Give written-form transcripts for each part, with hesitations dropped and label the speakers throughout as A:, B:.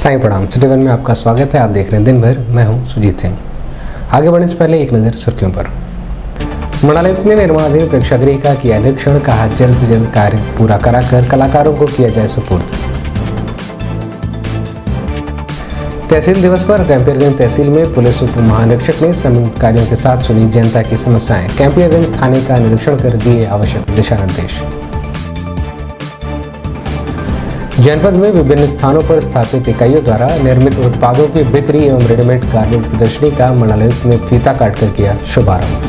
A: साईं प्रणाम। City one में आपका स्वागत है। आप देख रहे हैं दिन भर। मैं हूं सुजीत सिंह। आगे बढ़ने से पहले एक नज़र सुर्खियों पर। मंडलायुक्त ने निर्माणाधीन प्रेक्षागृह का किया निरीक्षण, कहा जल्द से जल्द कार्य पूरा कराकर कलाकारों को किया जाए सुपुर्द। तहसील दिवस पर कैंपियरगंज तहसील में पुलिस उप महानिरीक्षक ने संबंधित कार्यों के साथ सुनी जनता की समस्याएं। कैंपियरगंज थाने का निरीक्षण कर दिए आवश्यक दिशा निर्देश। जनपद में विभिन्न स्थानों पर स्थापित इकाइयों द्वारा निर्मित उत्पादों की बिक्री एवं रेडीमेड गारमेंट प्रदर्शनी का मंडलायुक्त ने फीता काटकर किया शुभारंभ।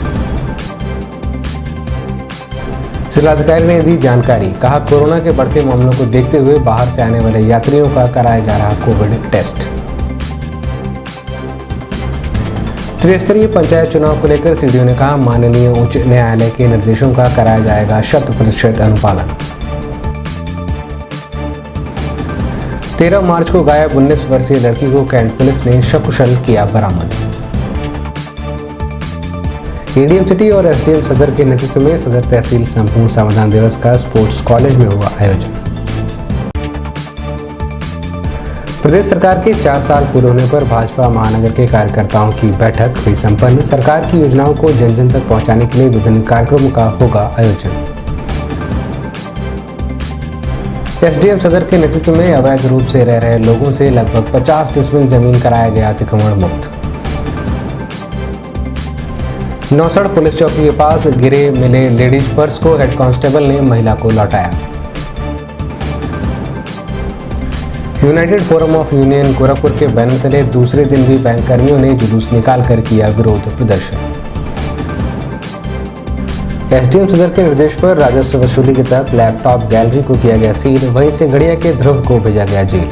A: जिलाधिकारी ने दी जानकारी, कहा कोरोना के बढ़ते मामलों को देखते हुए बाहर से आने वाले यात्रियों का कराया जा रहा कोविड टेस्ट। त्रिस्तरीय पंचायत चुनाव को लेकर सीडीओ ने कहा माननीय उच्च न्यायालय के निर्देशों का कराया जाएगा 100% अनुपालन। 13 मार्च को गायब 19 वर्षीय लड़की को कैंट पुलिस ने सकुशल किया बरामद। एडीएम सिटी और एसडीएम सदर के नेतृत्व में सदर तहसील संपूर्ण समाधान दिवस का स्पोर्ट्स कॉलेज में हुआ आयोजन। प्रदेश सरकार के 4 साल पूरे होने पर भाजपा महानगर के कार्यकर्ताओं की बैठक हुई संपन्न। सरकार की योजनाओं को जन जन तक पहुंचाने के लिए विभिन्न कार्यक्रमों का होगा आयोजन। एसडीएम सदर के नेतृत्व में अवैध रूप से रह रहे लोगों से लगभग 50 डिसमिल जमीन कराया गया अतिक्रमण मुक्त। नौसड़ पुलिस चौकी के पास गिरे मिले लेडीज पर्स को हेड कांस्टेबल ने महिला को लौटाया। United forum of union Gorakhpur के बैनर तले दूसरे दिन भी बैंक कर्मियों ने जुलूस निकालकर किया विरोध प्रदर्शन। एसडीएम सदर के निर्देश पर राजस्व वसूली के तहत लैपटॉप गैलरी को किया गया सील, वहीं से गड़िया के ध्रुव को भेजा गया जेल।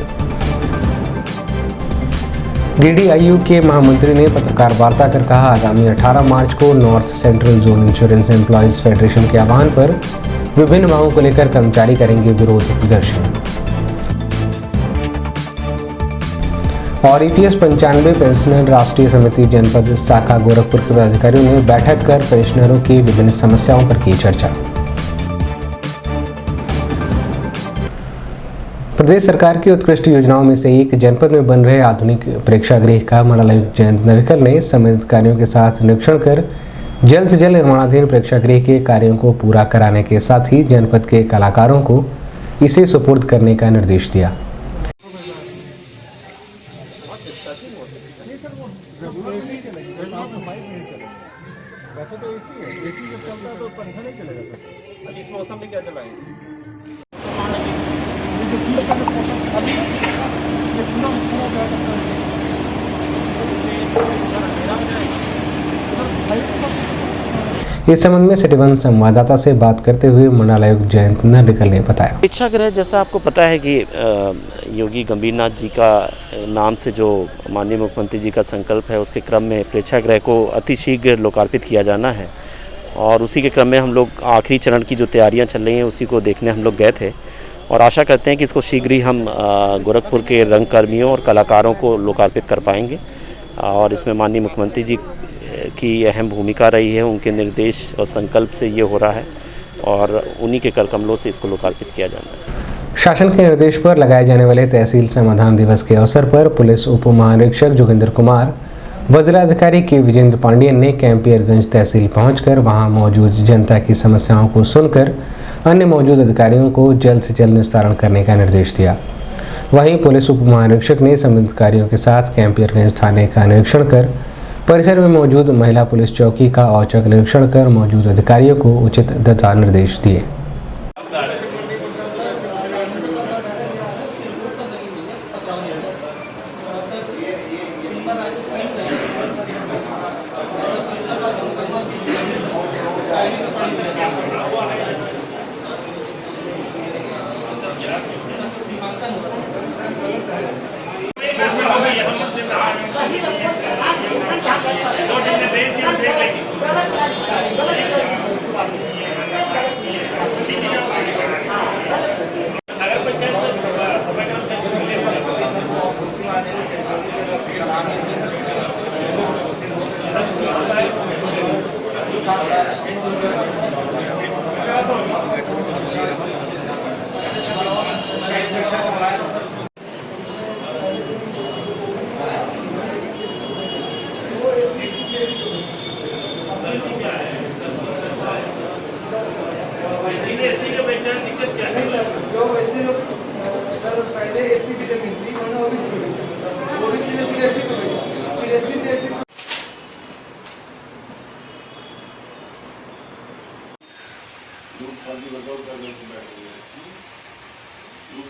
A: डीडीआईयू के महामंत्री ने पत्रकार वार्ता कर कहा आगामी 18 मार्च को north central zone insurance employees federation के आह्वान पर विभिन्न मांगों को लेकर कर्मचारी करेंगे विरोध प्रदर्शन। और ईपीएस 95 पेंशनर राष्ट्रीय समिति जनपद शाखा गोरखपुर के पदाधिकारियों ने बैठक कर पेंशनरों की विभिन्न समस्याओं पर की चर्चा। प्रदेश सरकार की उत्कृष्ट योजनाओं में से एक जनपद में बन रहे आधुनिक प्रेक्षागृह का मंडलायुक्त जयंत नरिकल ने संबंधित कार्यों के साथ निरीक्षण कर जल्द से जल्द निर्माणाधीन प्रेक्षागृह के कार्यों को पूरा कराने के साथ ही जनपद के कलाकारों को इसे सुपुर्द करने का निर्देश दिया।
B: वैसे तो एसी है, एसी जब चलता है तो पंखा नहीं चलेगा सर। अभी इस मौसम में क्या चलाएंगे?
A: इस संबंध में सिटी वन संवाददाता से बात करते हुए मंडलायुक्त जयंत नरिकल ने बताया,
C: प्रेक्षागृह जैसा आपको पता है कि योगी गंभीरनाथ जी का नाम से जो माननीय मुख्यमंत्री जी का संकल्प है, उसके क्रम में प्रेक्षागृह को अतिशीघ्र लोकार्पित किया जाना है। और उसी के क्रम में हम लोग आखिरी चरण की जो तैयारियां चल रही हैं उसी को देखने हम लोग गए थे और आशा करते हैं कि इसको शीघ्र ही हम गोरखपुर के रंगकर्मियों और कलाकारों को लोकार्पित कर पाएंगे। और इसमें माननीय मुख्यमंत्री जी की अहम भूमिका रही है, उनके निर्देश और संकल्प से ये हो रहा है और उन्हीं के कर कमलों से इसको लोकार्पित किया जाना है।
A: शासन के निर्देश पर लगाए जाने वाले तहसील समाधान दिवस के अवसर पर पुलिस उप महानिरीक्षक जोगिंदर कुमार व जिलाधिकारी के विजेंद्र पांडियन ने कैंपियरगंज तहसील पहुंचकर वहां मौजूद जनता की समस्याओं को सुनकर अन्य मौजूद अधिकारियों को जल्द से जल्द निस्तारण करने का निर्देश दिया। वहीं पुलिस उप महानिरीक्षक ने संबंधित कार्यों के साथ कैंपियरगंज थाने का निरीक्षण कर परिसर में मौजूद महिला पुलिस चौकी का औचक निरीक्षण कर मौजूद अधिकारियों को उचित दिशा निर्देश दिए।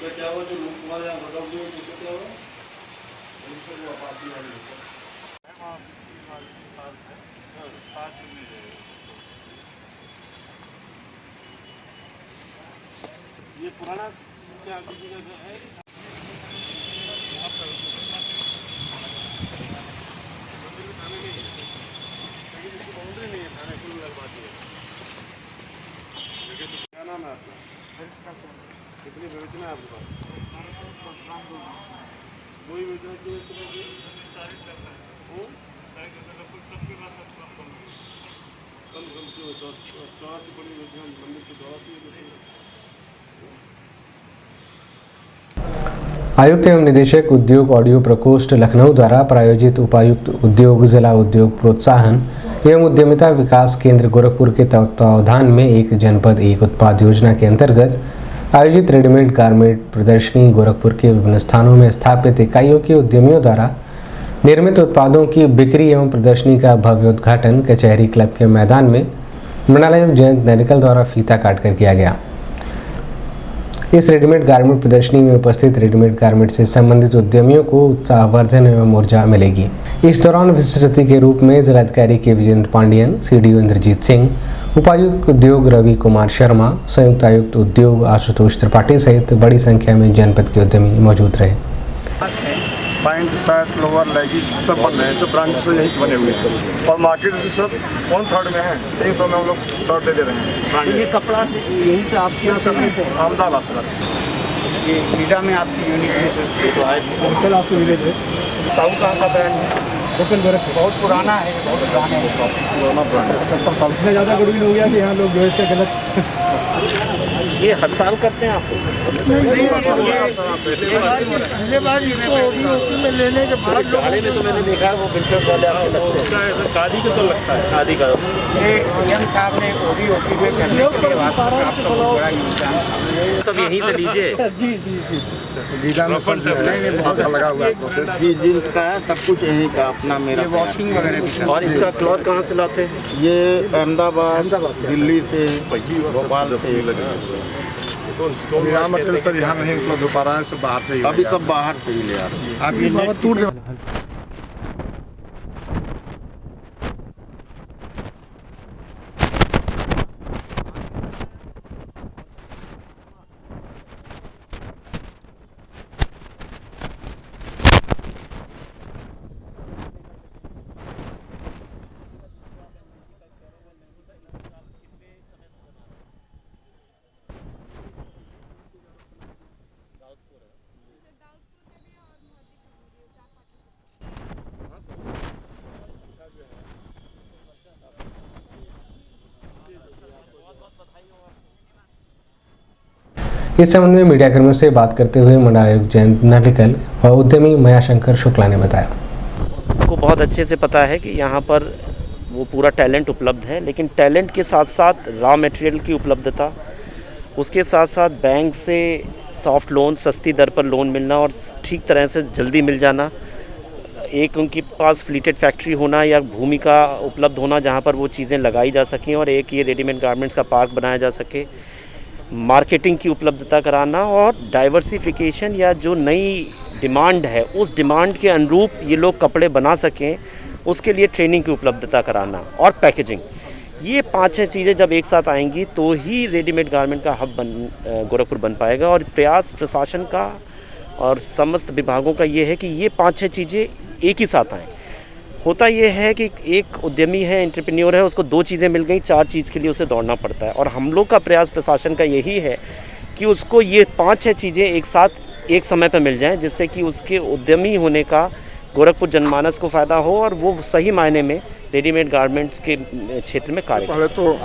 B: क्या हुआ जो रूप कुमार यहाँ भगा हुए उससे क्या हुआ उससे वो अपाची वाली ये पुराना क्या किसी का है क्या नाम है आपका? कितनी योजना है आपके पास? वही योजना की कम क्यों 84 बड़ी योजना मंदिर की 84
A: आयुक्त एवं निदेशक उद्योग ऑडियो प्रकोष्ठ लखनऊ द्वारा प्रायोजित उपायुक्त उद्योग जिला उद्योग प्रोत्साहन एवं उद्यमिता विकास केंद्र गोरखपुर के तत्वावधान में एक जनपद एक उत्पाद योजना के अंतर्गत आयोजित रेडीमेड गारमेंट प्रदर्शनी गोरखपुर के विभिन्न स्थानों में स्थापित इकाइयों के उद्यमियों द्वारा निर्मित उत्पादों की बिक्री एवं प्रदर्शनी का भव्य उद्घाटन कचहरी क्लब के मैदान में मंडलायुक्त जयंत नरिकल द्वारा फीता काटकर किया गया। इस रेडीमेड गारमेंट प्रदर्शनी में उपस्थित रेडीमेड गारमेंट से संबंधित उद्यमियों को उत्साहवर्धन एवं ऊर्जा मिलेगी। इस दौरान विशिष्ट अतिथि के रूप में जिलाधिकारी के विजेंद्र पांडियन, सीडीओ इंद्रजीत सिंह, उपायुक्त उद्योग रवि कुमार शर्मा, संयुक्त आयुक्त उद्योग आशुतोष त्रिपाठी सहित बड़ी संख्या में जनपद के उद्यमी मौजूद रहे।
D: पैंट शर्ट लोअर लेगीज सब बन रहे हैं, सब ब्रांड से यही बने हुए हैं और मार्केट से सब 1/3 में है। 300 में हम लोग शर्ट दे रहे हैं।
E: ये कपड़ा यहीं से आपकी
D: अहमदाबाद से
E: ये मीडा में आपकी यूनिट होटल आपको मिले थे। साउथ कहाँ का ब्रांड है? होटल गोरखपुर बहुत पुराना है, बहुत पुराना है, पुराना ब्रांड है। पर साउथ में ज़्यादा गुडविल हो गया कि यहाँ लोग जो है इसका गलत
C: ये हर साल करते हैं आप?
E: पहले बार में लेने के बाद
C: जाड़े में तो मैंने देखा है वो विंटर्स वाले आपके लगते हैं।
B: खादी का तो लगता है।
C: खादी का
E: एम साहब ने ओडी में करने के लिए आपका बहुत बड़ा योगदान।
C: सब यहीं से लीजिए।
E: जी जी जी
D: वीजा में सब बहुत लगा हुआ है।
E: जी जींस का है, सब कुछ यहीं का अपना मेरा वॉशिंग वगैरह भी।
C: और इसका क्लॉथ कहाँ से लाते हैं?
E: ये अहमदाबाद, दिल्ली से, भोपाल से।
D: यहाँ मटेरियल सर यहाँ नहीं उपलब्ध हो पा रहा है, सब बाहर से ही
E: अभी सब बाहर से ही ले आ रहे हैं।
D: आप ये टूट
A: इस संबंध में मीडियाकर्मियों से बात करते हुए मंडलायुक्त जयंत नरिकल व उद्यमी मयाशंकर शुक्ला ने बताया।
C: आपको बहुत अच्छे से पता है कि यहाँ पर वो पूरा टैलेंट उपलब्ध है, लेकिन टैलेंट के साथ साथ रॉ मटेरियल की उपलब्धता, उसके साथ साथ बैंक से सॉफ्ट लोन, सस्ती दर पर लोन मिलना और ठीक तरह से जल्दी मिल जाना, एक उनके पास फ्लीटेड फैक्ट्री होना या भूमि का उपलब्ध होना जहाँ पर वो चीज़ें लगाई जा सकें, और एक ये रेडीमेड गारमेंट्स का पार्क बनाया जा सके, मार्केटिंग की उपलब्धता कराना और डाइवर्सिफिकेशन या जो नई डिमांड है उस डिमांड के अनुरूप ये लोग कपड़े बना सकें, उसके लिए ट्रेनिंग की उपलब्धता कराना और पैकेजिंग। ये 5-6 चीज़ें जब एक साथ आएंगी तो ही रेडीमेड गारमेंट का हब गोरखपुर बन पाएगा। और प्रयास प्रशासन का और समस्त विभागों का ये है कि ये 5-6 चीज़ें एक ही साथ आएँ। होता ये है कि एक उद्यमी है, एंटरप्रेन्योर है, उसको 2 चीज़ें मिल गई, 4 चीज़ के लिए उसे दौड़ना पड़ता है। और हम लोग का प्रयास प्रशासन का यही है कि उसको ये 5-6 चीज़ें एक साथ एक समय पर मिल जाएं, जिससे कि उसके उद्यमी होने का गोरखपुर जनमानस को फ़ायदा हो और वो सही मायने में रेडीमेड गारमेंट्स के क्षेत्र में कार्य।
D: पहले तो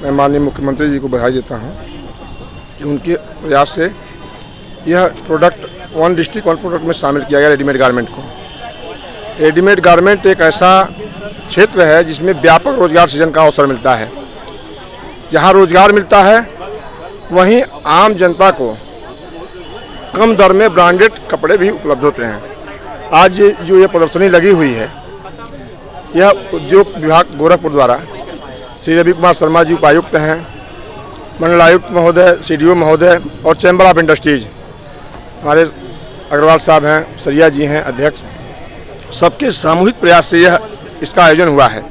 D: मैं माननीय मुख्यमंत्री जी को बधाई देता हूँ कि उनके प्रयास से यह प्रोडक्ट 1 डिस्ट्रिक्ट 1 प्रोडक्ट में शामिल किया गया रेडीमेड गारमेंट को। रेडीमेड गारमेंट एक ऐसा क्षेत्र है जिसमें व्यापक रोजगार सृजन का अवसर मिलता है। जहाँ रोजगार मिलता है वहीं आम जनता को कम दर में ब्रांडेड कपड़े भी उपलब्ध होते हैं। आज जो ये प्रदर्शनी लगी हुई है, यह उद्योग विभाग गोरखपुर द्वारा श्री रवि कुमार शर्मा जी उपायुक्त हैं, मंडलायुक्त महोदय, CDO महोदय और चैम्बर ऑफ इंडस्ट्रीज, हमारे अग्रवाल साहब हैं, सरिया जी हैं अध्यक्ष, सबके सामूहिक प्रयास से इसका आयोजन हुआ है।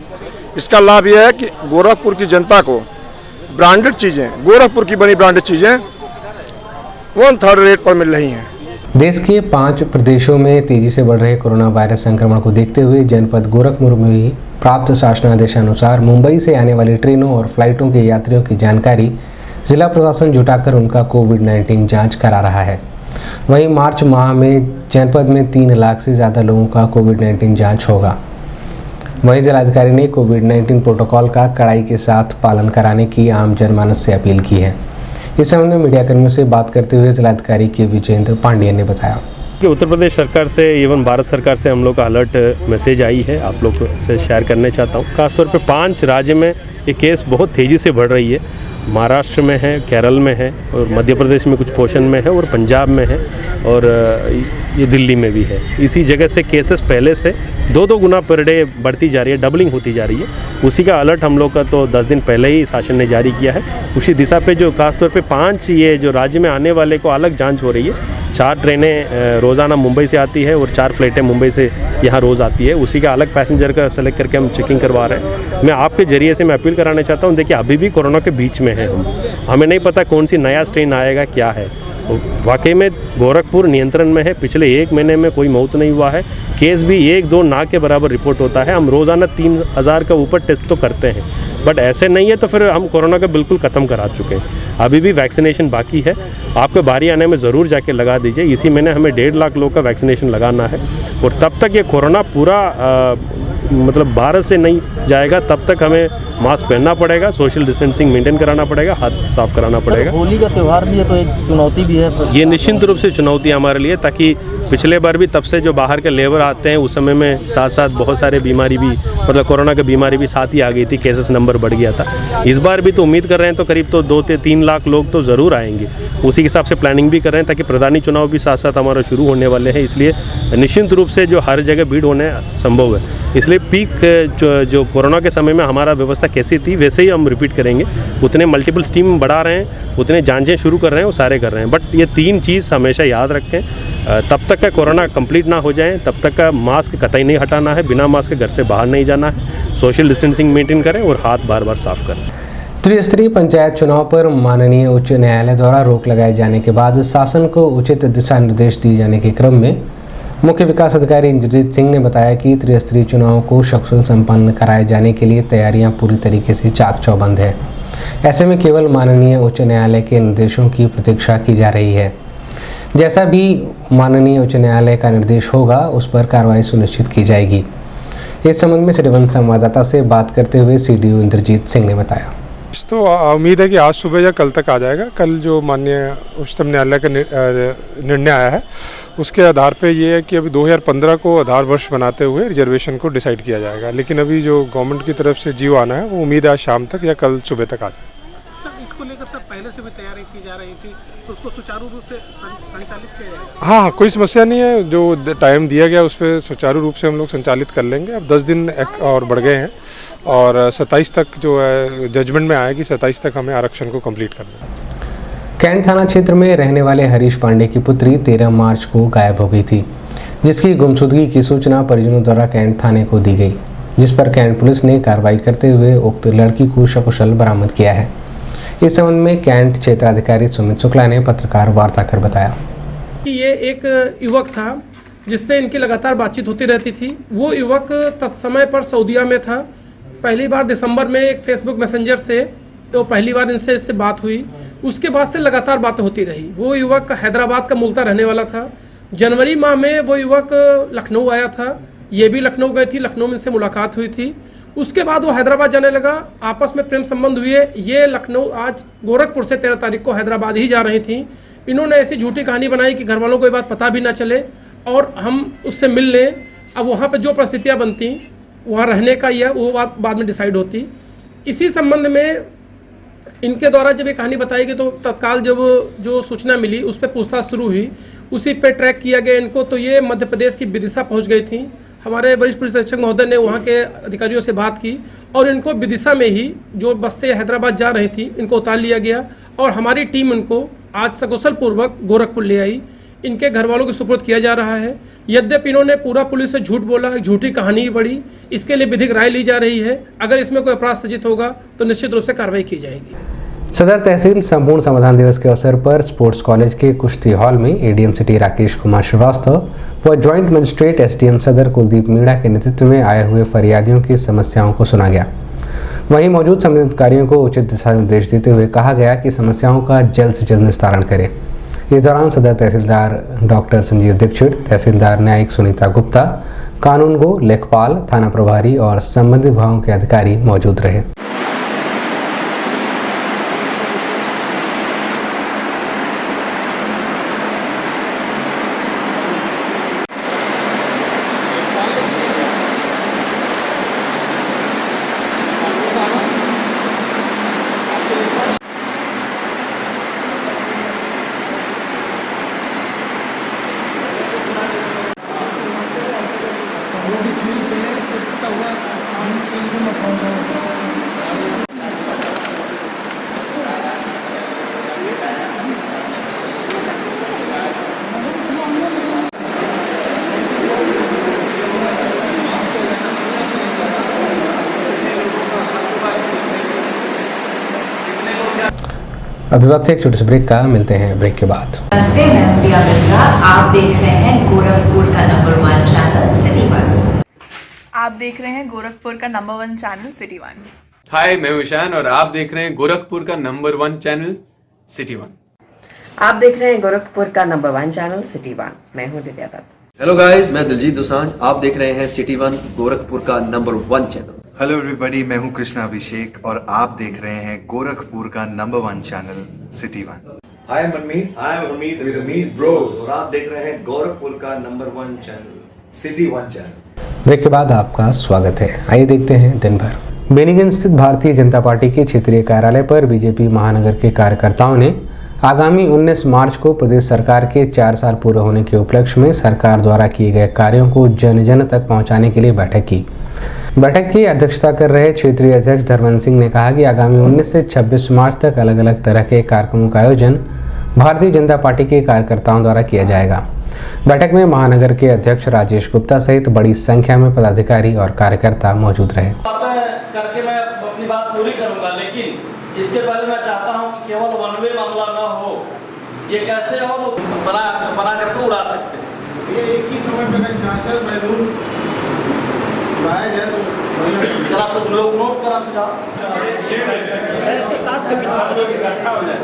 D: इसका लाभ यह है कि गोरखपुर की जनता को ब्रांडेड चीज़ें, गोरखपुर की बनी ब्रांडेड चीज़ें 1/3 रेट पर मिल रही हैं।
A: देश के 5 प्रदेशों में तेजी से बढ़ रहे कोरोना वायरस संक्रमण को देखते हुए जनपद गोरखपुर में भी प्राप्त शासनादेशानुसार मुंबई से आने वाली ट्रेनों और फ्लाइटों के यात्रियों की जानकारी जिला प्रशासन जुटाकर उनका कोविड-19 जांच करा रहा है। वहीं मार्च माह में जनपद में 3 लाख से ज़्यादा लोगों का कोविड-19 जांच होगा। वहीं जिलाधिकारी ने कोविड-19 प्रोटोकॉल का कड़ाई के साथ पालन कराने की आम जनमानस से अपील की है। इस संबंध में मीडियाकर्मियों से बात करते हुए जिलाधिकारी के विजेंद्र पांडियन ने बताया
F: कि उत्तर प्रदेश सरकार से एवं भारत सरकार से हम लोग का अलर्ट मैसेज आई है, आप लोग से शेयर करने चाहता हूँ। खासतौर पे 5 राज्य में ये केस बहुत तेज़ी से बढ़ रही है। महाराष्ट्र में है, केरल में है और मध्य प्रदेश में कुछ पोर्शन में है और पंजाब में है और ये दिल्ली में भी है। इसी जगह से केसेस पहले से 2-2 गुना पर डे बढ़ती जा रही है, डबलिंग होती जा रही है। उसी का अलर्ट हम लोग का तो 10 दिन पहले ही शासन ने जारी किया है। उसी दिशा पे जो खासतौर पे 5 ये जो राज्य में आने वाले को अलग जांच हो रही है। 4 ट्रेनें रोज़ाना मुंबई से आती है और 4 फ्लाइटें मुंबई से यहाँ रोज़ आती है। उसी का अलग पैसेंजर का सेलेक्ट करके हम चेकिंग करवा रहे हैं। मैं आपके जरिए से मैं अपील कराना चाहता हूँ, देखिए अभी भी कोरोना के बीच में है हमें नहीं पता कौन सी नया स्ट्रेन आएगा, क्या है। वाकई में गोरखपुर नियंत्रण में है। पिछले 1 महीने में कोई मौत नहीं हुआ है। केस भी 1-2 ना के बराबर रिपोर्ट होता है। हम रोज़ाना 3000 का ऊपर टेस्ट तो करते हैं, बट ऐसे नहीं है तो फिर हम कोरोना का बिल्कुल ख़त्म करा चुके हैं। अभी भी वैक्सीनेशन बाकी है। आपके बारी आने में ज़रूर जाके लगा दीजिए। इसी महीने हमें 1.5 लाख लोग का वैक्सीनेशन लगाना है और तब तक ये कोरोना पूरा मतलब भारत से नहीं जाएगा, तब तक हमें मास्क पहनना पड़ेगा, सोशल डिस्टेंसिंग मेंटेन कराना पड़ेगा, हाथ साफ कराना पड़ेगा।
G: होली का त्यौहार भी है तो एक चुनौती भी है।
F: ये निश्चित रूप से चुनौती है हमारे लिए, ताकि पिछले बार भी तब से जो बाहर के लेबर आते हैं उस समय में साथ साथ बहुत सारे बीमारी भी मतलब कोरोना की बीमारी भी साथ ही आ गई थी, केसेस नंबर बढ़ गया था। इस बार भी तो उम्मीद कर रहे हैं तो करीब तो 2 से 3 लाख लोग तो ज़रूर आएंगे। उसी के हिसाब से प्लानिंग भी कर रहे हैं ताकि प्रधानी चुनाव भी साथ साथ हमारा शुरू होने वाले हैं। इसलिए निश्चित रूप से जो हर जगह भीड़ होने संभव है। इसलिए पीक जो कोरोना के समय में हमारा व्यवस्था कैसी थी वैसे ही हम रिपीट करेंगे। उतने मल्टीपल टीम बढ़ा रहे हैं, उतने जांचें शुरू कर रहे हैं, वो सारे कर रहे हैं। बट ये 3 चीज़ हमेशा याद रखें, तब तक का कोरोना कंप्लीट ना हो जाए तब तक का मास्क कतई नहीं हटाना है, बिना मास्क के घर से बाहर नहीं जाना है, सोशल डिस्टेंसिंग मेंटेन करें और हाथ बार बार साफ करें।
A: त्रिस्तरीय पंचायत चुनाव पर माननीय उच्च न्यायालय द्वारा रोक लगाए जाने के बाद शासन को उचित दिशा निर्देश दिए जाने के क्रम में मुख्य विकास अधिकारी इंद्रजीत सिंह ने बताया कि त्रिस्तरीय चुनाव को सकुशल संपन्न कराए जाने के लिए तैयारियां पूरी तरीके से चाक चौबंद है। ऐसे में केवल माननीय उच्च न्यायालय के निर्देशों की प्रतीक्षा की जा रही है। जैसा भी माननीय उच्च न्यायालय का निर्देश होगा उस पर कार्रवाई सुनिश्चित की जाएगी। इस संबंध में सिटीवन संवाददाता से बात करते हुए CDO इंद्रजीत सिंह ने बताया।
H: तो उम्मीद है कि आज सुबह या कल तक आ जाएगा। कल जो माननीय उच्चतम न्यायालय का निर्णय आया है उसके आधार पे ये है कि अभी 2015 को आधार वर्ष बनाते हुए रिजर्वेशन को डिसाइड किया जाएगा। लेकिन अभी जो गवर्नमेंट की तरफ से जीवो आना है वो उम्मीद है आज शाम तक या कल सुबह तक आ जाए।
B: सर, इसको लेकर सर पहले से भी तैयारी की जा रही थी तो उसको सुचारू रूप से संचालित किया जाएगा?
H: हाँ, कोई समस्या नहीं है। जो टाइम दिया गया उस पर सुचारू रूप से हम लोग संचालित कर लेंगे। अब 10 दिन और बढ़ गए हैं और 27 तक जो है जजमेंट में आया कि 27 तक हमें आरक्षण को कंप्लीट करना है।
A: कैंट थाना क्षेत्र में रहने वाले हरीश पांडे की पुत्री 13 मार्च को गायब हो गई थी, जिसकी गुमशुदगी की सूचना परिजनों द्वारा कैंट थाने को दी गई, जिस पर कैंट पुलिस ने कार्रवाई करते हुए उक्त लड़की को सकुशल बरामद किया है। इस संबंध में कैंट क्षेत्राधिकारी सुमित शुक्ला ने पत्रकार वार्ता कर बताया
I: कि ये एक युवक था जिससे इनकी लगातार बातचीत होती रहती थी। वो युवक तत्समय पर सऊदीया में था। पहली बार दिसंबर में एक फेसबुक मैसेंजर से तो पहली बार इससे बात हुई। उसके बाद से लगातार बातें होती रही। वो युवक हैदराबाद का मूलतः रहने वाला था। जनवरी माह में वो युवक लखनऊ आया था, ये भी लखनऊ गई थी, लखनऊ में से मुलाकात हुई थी। उसके बाद वो हैदराबाद जाने लगा, आपस में प्रेम संबंध हुए। ये लखनऊ आज गोरखपुर से 13 तारीख को हैदराबाद ही जा रही थी। इन्होंने ऐसी झूठी कहानी बनाई कि घर वालों को ये बात पता भी ना चले और हम उससे मिल लें। अब वहाँ पर जो परिस्थितियाँ बनती वहाँ रहने का या वो बात बाद में डिसाइड होती। इसी संबंध में इनके द्वारा जब ये कहानी बताई गई तो तत्काल जब जो सूचना मिली उस पर पूछताछ शुरू हुई। उसी पे ट्रैक किया गया इनको। तो ये मध्य प्रदेश की विदिशा पहुंच गई थी हमारे वरिष्ठ पुलिस अधीक्षक महोदय ने वहाँ के अधिकारियों से बात की और इनको विदिशा में ही जो बस से हैदराबाद जा रही थी इनको उतार लिया गया और हमारी टीम इनको आज सकुशल पूर्वक गोरखपुर ले आई। इनके घर वालों को सुपुर्द किया जा रहा है। यद्यपि इन्होंने पूरा पुलिस से झूठ बोला, एक झूठी कहानी ही बढ़ी, इसके लिए विधिक राय ली जा रही है। अगर इसमें कोई अपराध सजित होगा तो निश्चित रूप से कार्रवाई की जाएगी।
A: सदर तहसील संपूर्ण समाधान दिवस के अवसर पर स्पोर्ट्स कॉलेज के कुश्ती हॉल में एडीएम सिटी राकेश कुमार श्रीवास्तव व ज्वाइंट मजिस्ट्रेट एसडीएम सदर कुलदीप मीणा के नेतृत्व में आए हुए फरियादियों की समस्याओं को सुना गया। वहीं मौजूद संबंधित अधिकारियों को उचित दिशा निर्देश देते हुए कहा गया कि समस्याओं का जल्द से जल्द निस्तारण करें। इस दौरान सदर तहसीलदार डॉक्टर संजीव दीक्षित, तहसीलदार न्यायिक सुनीता गुप्ता, कानूनगो, लेखपाल, थाना प्रभारी और संबंधित विभागों के अधिकारी मौजूद रहे। अभी वक्त एक छोटे से ब्रेक का, मिलते हैं ब्रेक के बाद।
J: नमस्ते, मैं हूं दिया मिर्जा। आप देख रहे हैं गोरखपुर का नंबर 1 चैनल सिटी 1।
K: आप देख रहे हैं गोरखपुर का नंबर 1 चैनल सिटी 1।
L: हाय, मैं हूं ईशान और आप देख रहे हैं गोरखपुर का नंबर 1 चैनल सिटी 1।
M: आप देख रहे हैं गोरखपुर का नंबर 1 चैनल सिटी 1। मैं हूं दिव्या दत्त।
N: हेलो गाइस, मैं दिलजीत दोसांझ। आप देख रहे हैं सिटी 1 गोरखपुर का नंबर 1 चैनल।
O: हेलो एवरीबॉडी, मैं हूं कृष्णा अभिषेक और आप देख रहे हैं गोरखपुर का number 1 channel city 1।
P: Hi Manmeet, with Amit bros और आप देख रहे हैं गोरखपुर का number 1 channel city 1 channel.
A: Break के बाद आपका स्वागत है। आइए देखते हैं दिन भर। बेनीगंज स्थित भारतीय जनता पार्टी के क्षेत्रीय कार्यालय पर बीजेपी महानगर के कार्यकर्ताओं ने आगामी 19 मार्च को प्रदेश सरकार के 4 साल पूरे होने के उपलक्ष्य में सरकार द्वारा किए गए कार्यों को जन जन तक पहुंचाने के लिए बैठक की। बैठक की अध्यक्षता कर रहे क्षेत्रीय अध्यक्ष धर्मेंद्र सिंह ने कहा कि आगामी 19 से 26 मार्च तक अलग अलग तरह के कार्यक्रमों का आयोजन भारतीय जनता पार्टी के कार्यकर्ताओं द्वारा किया जाएगा। बैठक में महानगर के अध्यक्ष राजेश गुप्ता सहित बड़ी संख्या में पदाधिकारी और कार्यकर्ता मौजूद रहे।
E: करके मैं अपनी बात पूरी करूंगा, लेकिन इसके पहले मैं चाहता हूं कि केवल वन वे मामला ना हो। ये कैसे हो बना करके उड़ा सकते हैं। ये एक ही समय पे चांचल बैलून लाया जाए तो जरा कुछ लोग नोट करा सका ऐसे साथ लोग इकट्ठा हो जाए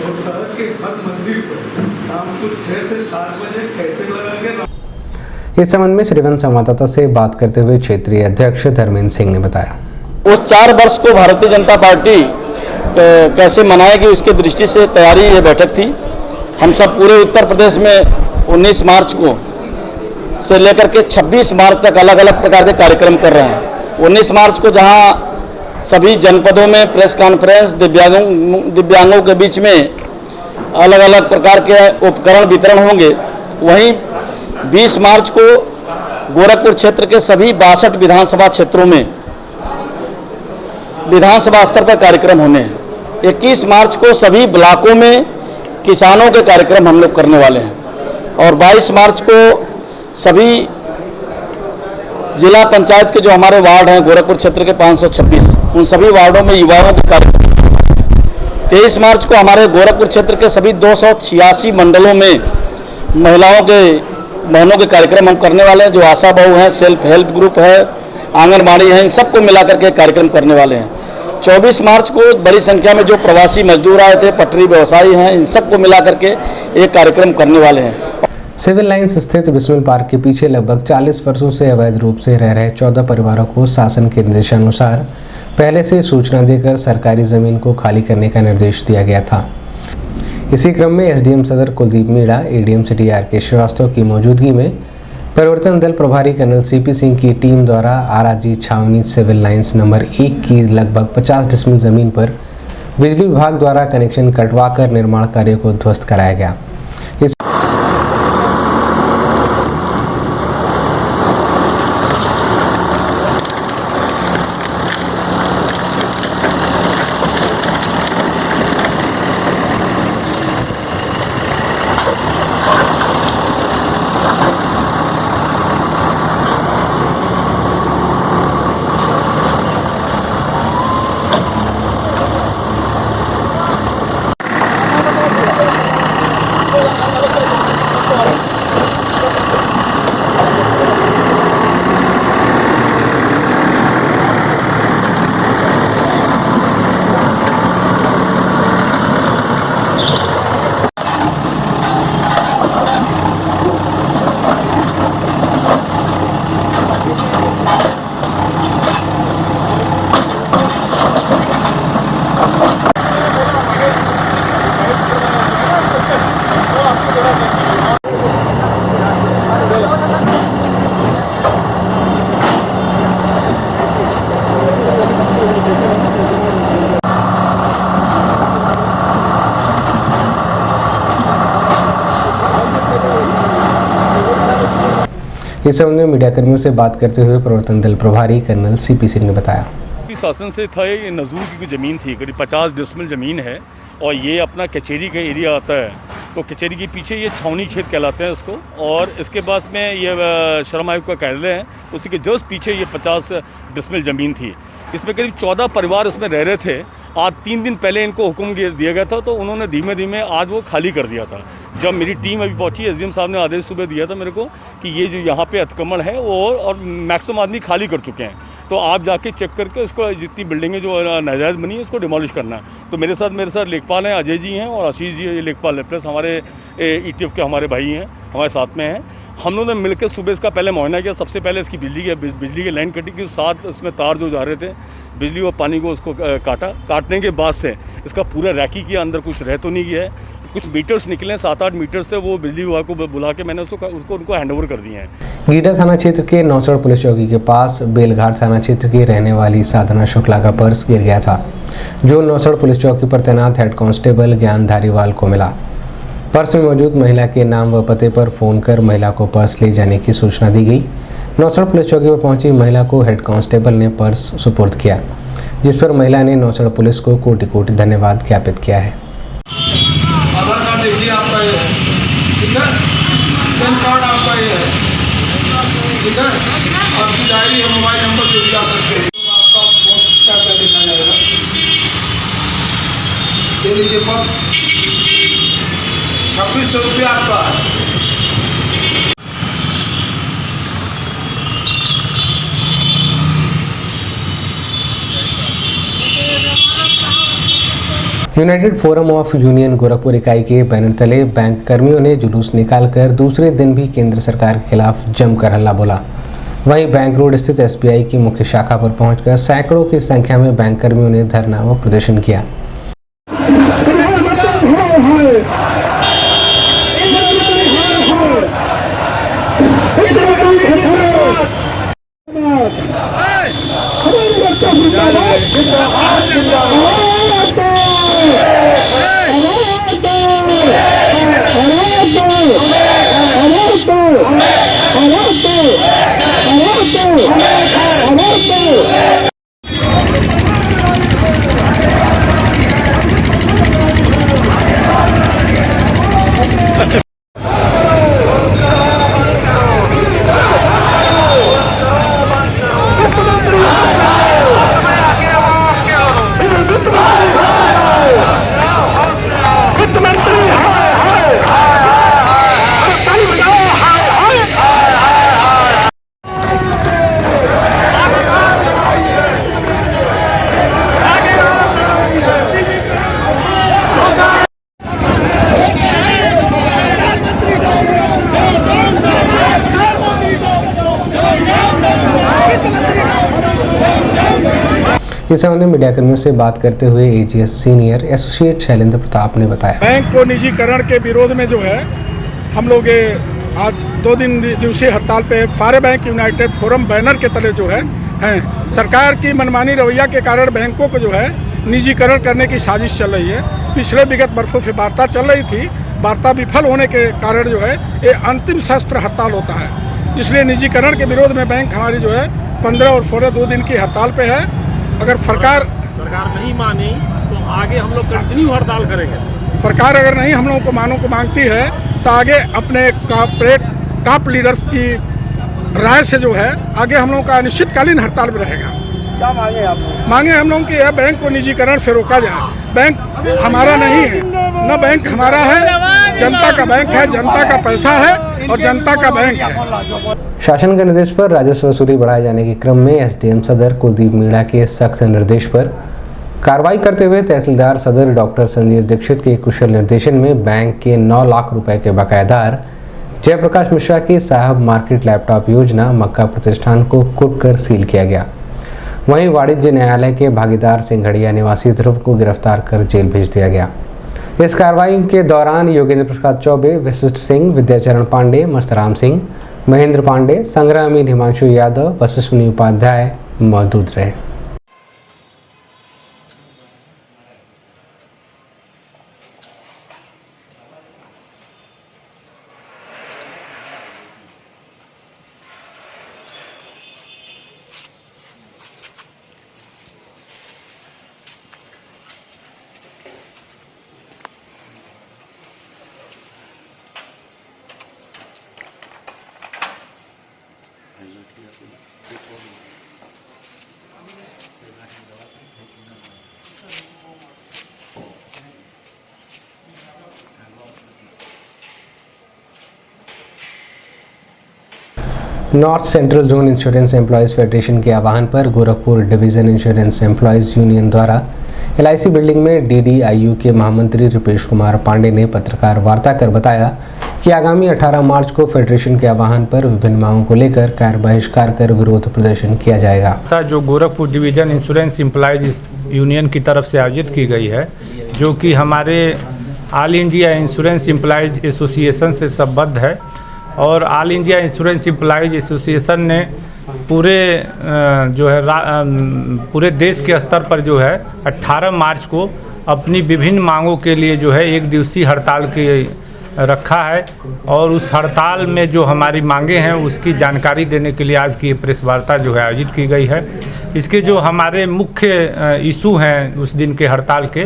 E: और सड़क के हर मंदिर पर शाम को 6 से 7 बजे कैसे लगाएंगे।
A: इस संबंध में श्रीवन संवाददाता से बात करते हुए क्षेत्रीय अध्यक्ष धर्मेंद्र सिंह ने बताया,
Q: उस 4 वर्ष को भारतीय जनता पार्टी कैसे मनाएगी उसकी दृष्टि से तैयारी ये बैठक थी। हम सब पूरे उत्तर प्रदेश में 19 मार्च को से लेकर के 26 मार्च तक अलग अलग प्रकार के कार्यक्रम कर रहे हैं। 19 मार्च को जहां सभी जनपदों में प्रेस कॉन्फ्रेंस, दिव्यांगों के बीच में अलग अलग प्रकार के उपकरण वितरण होंगे, वहीं 20 मार्च को गोरखपुर क्षेत्र के सभी 62 विधानसभा क्षेत्रों में विधानसभा स्तर पर कार्यक्रम होने हैं। 21 मार्च को सभी ब्लॉकों में किसानों के कार्यक्रम हम लोग करने वाले हैं और 22 मार्च को सभी जिला पंचायत के जो हमारे वार्ड हैं गोरखपुर क्षेत्र के 526, उन सभी वार्डों में युवाओं के कार्यक्रम। 23 मार्च को हमारे गोरखपुर क्षेत्र के सभी 286 मंडलों में बहनों के कार्यक्रम हम करने वाले हैं। जो आशा बहू हैं, सेल्फ हेल्प ग्रुप है, आंगनबाड़ी है, इन सबको मिलाकर के कार्यक्रम करने वाले हैं। 24 मार्च को बड़ी संख्या में जो प्रवासी मजदूर आए थे, पटरी व्यवसायी हैं, इन सबको मिलाकर के एक कार्यक्रम करने वाले हैं।
A: सिविल लाइंस स्थित बिस्मिल पार्क के पीछे लगभग 40 वर्षों से अवैध रूप से रह रहे 14 परिवारों को शासन के निर्देशानुसार पहले से सूचना देकर सरकारी जमीन को खाली करने का निर्देश दिया गया था। इसी क्रम में एसडीएम सदर Kuldeep Meena, ADM city R K. Srivastava की मौजूदगी में परिवर्तन दल प्रभारी कर्नल सीपी सिंह की टीम द्वारा आराजी छावनी सिविल लाइंस नंबर 1 की लगभग 50 डिसमिल जमीन पर बिजली विभाग द्वारा कनेक्शन कटवाकर निर्माण कार्य को ध्वस्त कराया गया। इस संबंध में मीडियाकर्मियों से बात करते हुए प्रवर्तन दल प्रभारी कर्नल सीपी सिंह ने बताया।
R: शासन से था ये नज़ूर की ज़मीन थी, करीब 50 डिसमिल ज़मीन है और ये अपना कचहरी का एरिया आता है। तो कचहरी के पीछे ये छावनी क्षेत्र कहलाते हैं इसको, और इसके पास में ये श्रम आयोग का कार्यालय है, उसी के जस्ट पीछे ये 50 डिसमिल ज़मीन थी। इसमें करीब 14 परिवार इसमें रह रहे थे। आज 3 दिन पहले इनको हुक्म दिया गया था, तो उन्होंने धीमे धीमे आज वो खाली कर दिया था। जब मेरी टीम अभी पहुंची, एसडीएम साहब ने आदेश सुबह दिया था मेरे को कि ये जो यहाँ पे अतिक्रमण है वो और मैक्सिमम आदमी खाली कर चुके हैं, तो आप जाके चेक करके इसको जितनी बिल्डिंगें जो नाजायज़ बनी है इसको डिमोलिश करना है। तो मेरे साथ लेखपाल हैं, अजय जी हैं और आशीष जी ये लेखपाल है, प्लस हमारे ईटीएफ के हमारे भाई हैं हमारे साथ में हैं। हम लोगों ने मिलकर सुबह इसका पहले मुआयना किया। सबसे पहले इसकी बिजली की लाइन कटी, कि 7 इसमें तार जो जा रहे थे बिजली और पानी को उसको काटने के बाद से इसका पूरा रैकी किया, अंदर कुछ रह तो नहीं गया है। कुछ मीटर्स निकले, 7-8 मीटर्स थे, वो बिजली विभाग को बुला के मैंने उनको हैंडओवर कर दिए हैं।
A: गीडा थाना क्षेत्र के नौसड़ पुलिस चौकी के पास बेलघाट थाना क्षेत्र की रहने वाली साधना शुक्ला का पर्स गिर गया था, जो नौसड़ पुलिस चौकी पर तैनात हेड कांस्टेबल ज्ञान धारीवाल को मिला। पर्स में मौजूद महिला के नाम व पते पर फोन कर महिला को पर्स ले जाने की सूचना दी गई। नौसड़ पुलिस चौकी पर पहुंची महिला को हेड कांस्टेबल ने पर्स सुपुर्द किया, जिस पर महिला ने नौसड़ पुलिस को कोटि कोटि धन्यवाद ज्ञापित किया है।
S: आधार कार्ड देखिए आपका ये है, ठीक है, पैन कार्ड आपका ये है, ठीक है, आपकी डायरी है, मोबाइल नंबर जो भी आ सकते हैं, आपका क्या देखा जाएगा। ये लीजिए पर्स, 2600 रुपया आपका है।
A: United forum of union Gorakhpur इकाई के बैनर तले बैंक कर्मियों ने जुलूस निकालकर दूसरे दिन भी केंद्र सरकार के खिलाफ जमकर हल्ला बोला। वहीं बैंक रोड स्थित एसबीआई की मुख्य शाखा पर पहुंचकर सैकड़ों की संख्या में बैंक कर्मियों ने धरना व प्रदर्शन किया। इस संबंध में मीडियाकर्मियों से बात करते हुए AGS senior associate Shailendra Pratap ने बताया,
T: बैंक को निजीकरण के विरोध में जो है हम लोग आज 2 दिवसीय हड़ताल पे सारे बैंक यूनाइटेड फोरम बैनर के तले जो है हैं। सरकार की मनमानी रवैया के कारण बैंकों को जो है निजीकरण करने की साजिश चल रही है। पिछले विगत वर्षों से वार्ता चल रही थी, वार्ता विफल होने के कारण जो है ये अंतिम शस्त्र हड़ताल होता है। इसलिए निजीकरण के विरोध में बैंक हमारी जो है 15 और 16 2 दिन की हड़ताल पे है। अगर सरकार
E: नहीं मानी तो आगे हम लोग कंटिन्यू हड़ताल करेंगे।
T: सरकार अगर नहीं हम लोगों को मांगती है तो आगे अपने कॉर्पोरेट टॉप लीडर्स की राय से जो है आगे हम लोगों का अनिश्चितकालीन हड़ताल में रहेगा।
E: क्या मांगे आप?
T: मांगे हम लोगों की है बैंक को निजीकरण से रोका जाए। बैंक हमारा नहीं है, न बैंक हमारा है, जनता का बैंक है, जनता का पैसा है और जनता का बैंक है।
A: शासन के निर्देश पर राजस्व वसूली बढ़ाए जाने के क्रम में एसडीएम सदर कुलदीप मीणा के सख्त निर्देश पर कार्रवाई करते हुए तहसीलदार सदर डॉक्टर संजीव दीक्षित के कुशल निर्देशन में बैंक के 9 लाख रुपए के बकायेदार जयप्रकाश मिश्रा की साहब मार्केट लैपटॉप योजना मक्का प्रतिष्ठान को कुर्क कर सील किया गया। वहीं वाणिज्य न्यायालय के भागीदार सिंघड़िया निवासी ध्रुव को गिरफ्तार कर जेल भेज दिया गया। इस कार्रवाई के दौरान योगेंद्र प्रसाद चौबे, वशिष्ठ सिंह, विद्याचरण पांडे, मस्तराम सिंह, महेंद्र पांडे, संग्रामीन हिमांशु यादव, वशिष्ठमुनि उपाध्याय मौजूद रहे। North central zone insurance employees federation के आह्वान पर Gorakhpur division insurance employees union द्वारा LIC बिल्डिंग में DDIU के महामंत्री रुपेश कुमार पांडे ने पत्रकार वार्ता कर बताया कि आगामी 18 मार्च को फेडरेशन के आह्वान पर विभिन्न मांगों को लेकर कार्य बहिष्कार कर विरोध प्रदर्शन किया जाएगा।
U: जो Gorakhpur division insurance employees union की तरफ से आयोजित की गई है, जो कि हमारे all India insurance employees association से संबद्ध है और all India insurance employees association ने पूरे देश के स्तर पर जो है 18 मार्च को अपनी विभिन्न मांगों के लिए जो है एक दिवसीय हड़ताल की रखा है और उस हड़ताल में जो हमारी मांगे हैं उसकी जानकारी देने के लिए आज की प्रेस वार्ता जो है आयोजित की गई है। इसके जो हमारे मुख्य इशू हैं उस दिन के हड़ताल के,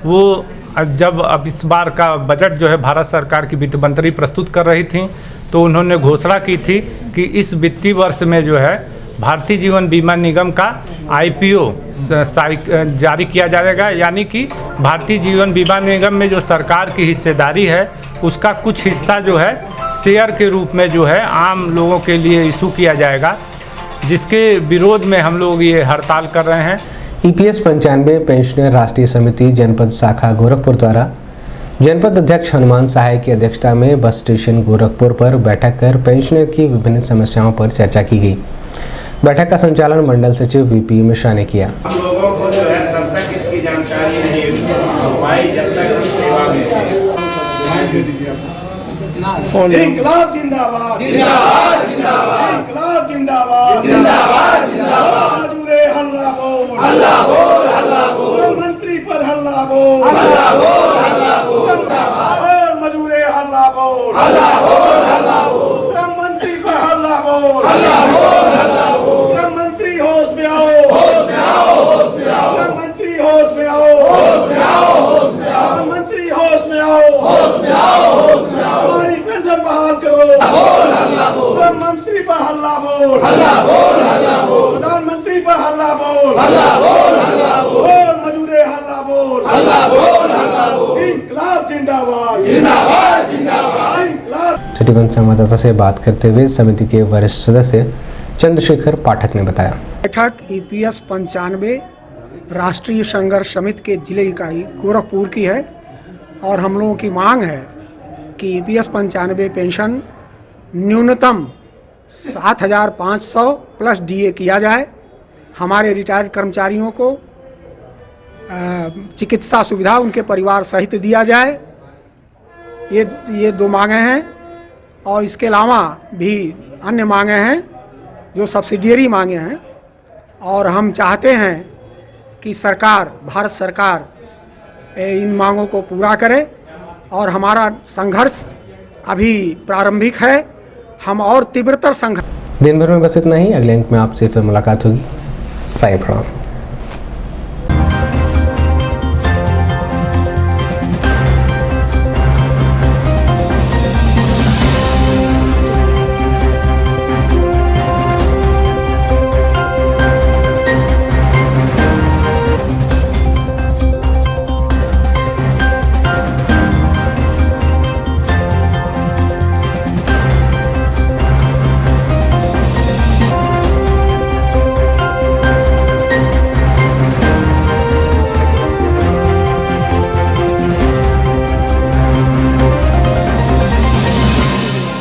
U: वो जब अब इस बार का बजट जो है भारत सरकार की वित्त मंत्री प्रस्तुत कर रही थी तो उन्होंने घोषणा की थी कि इस वित्तीय वर्ष में जो है भारतीय जीवन बीमा निगम का IPO जारी किया जाएगा, यानी कि भारतीय जीवन बीमा निगम में जो सरकार की हिस्सेदारी है उसका कुछ हिस्सा जो है शेयर के रूप में जो है आम लोगों के लिए इशू किया जाएगा, जिसके विरोध में हम लोग ये हड़ताल कर रहे हैं।
A: EPS 95 पेंशनर राष्ट्रीय समिति जनपद शाखा गोरखपुर द्वारा जनपद अध्यक्ष हनुमान सहाय की अध्यक्षता में बस स्टेशन गोरखपुर पर बैठक कर पेंशनर की विभिन्न समस्याओं पर चर्चा की गई। बैठक का संचालन मंडल सचिव VP मिश्रा ने किया।
E: हम लोगों को जो है तब तक इसकी जानकारी नहीं हो पाई जब तक हम सेवा में थे।
S: इंकलाब जिंदाबाद जिंदाबाद जिंदाबाद इंकलाब जिंदाबाद जिंदाबाद जिंदाबाद मजूरे हल्ला बोल हल्ला बोल हल्ला बोल मंत्री पर हल्ला बोल हल्ला बोल हल्ला बोल मजूरे हल्ला बोल हल्ला बोल हल्ला बोल श्रम मंत्री पर हल्ला बोल हल्ला बोल हल्ला बोल श्रम मंत्री होश में आओ होश में आओ होश में आओ श्रम मंत्री होश में आओ होश में आओ होश में आओ मंत्री होश में आओ होश में आओ होश में आओ हमारी पेंशन बहाल करो बोल हल्ला बोल श्रम मंत्री पर हल्ला बोल हल्ला बोल हल्ला बोल प्रधानमंत्री पर हल्ला बोल हल्ला बोल हल्ला बोल मजूरे हल्ला बोल हल्ला बोल हल्ला बोल इंकलाब जिंदाबाद जिंदाबाद जिंदाबाद इंकलाब।
A: सिटी वन संवाददाता से बात करते हुए समिति के वरिष्ठ सदस्य चंद्रशेखर पाठक ने बताया।
T: बैठक EPS 95 राष्ट्रीय संघर्ष समिति के जिले इकाई गोरखपुर की है और हम लोगों की मांग है कि EPS 95 पेंशन न्यूनतम 7,500 प्लस DA किया जाए। हमारे रिटायर्ड कर्मचारियों को चिकित्सा सुविधा उनके परिवार सहित दिया जाए। ये दो मांगे हैं और इसके अलावा भी अन्य मांगे हैं जो सब्सिडियरी मांगे हैं और हम चाहते हैं कि सरकार, भारत सरकार इन मांगों को पूरा करे और हमारा संघर्ष अभी प्रारंभिक है, हम और तीव्रतर संघर्ष।
A: दिन भर में बस इतना ही। अगले अंक में आपसे फिर मुलाकात होगी। साई प्रणाम।